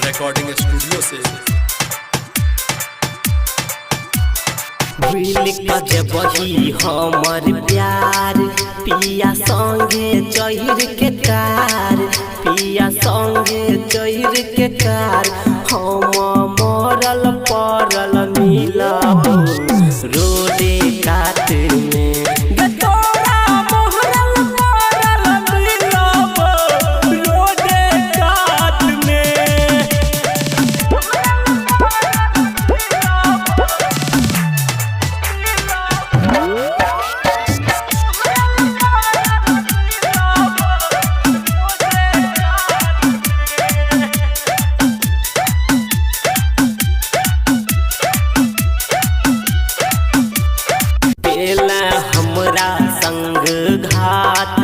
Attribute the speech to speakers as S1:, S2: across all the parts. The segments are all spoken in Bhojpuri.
S1: रिकॉर्डिंग स्टूडियो से
S2: बही हमर प्यार पिया संगे चहिर के कार पिया संगे चहिर के कार हम मरल पड़ल मिलब रोडे काट में हमरा संग घाट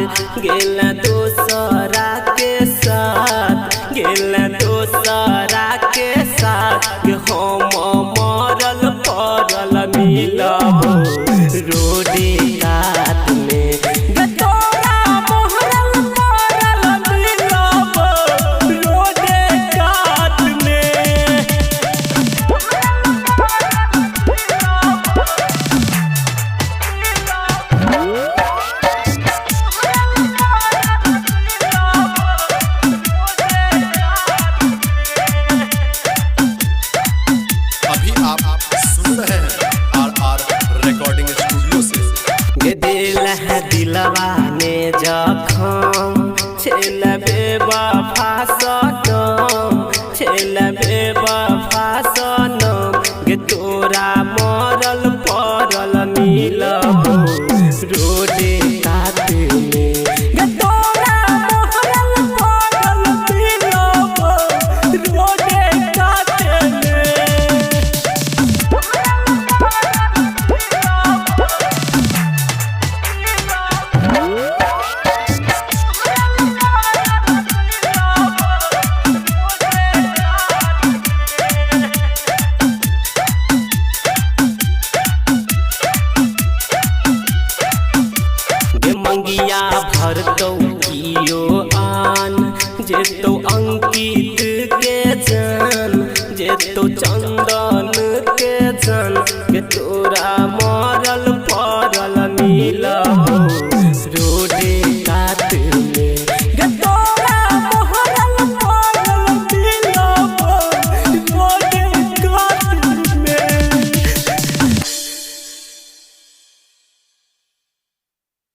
S2: गेला दोसरा के साथ गेला दोसरा के साथ हम मरल पड़ल मिलब रोडे काट में
S1: रिकॉर्डिंग स्टूडियो से
S2: दिलवा में जखम छेल बेवफा सनम छेल बेवफा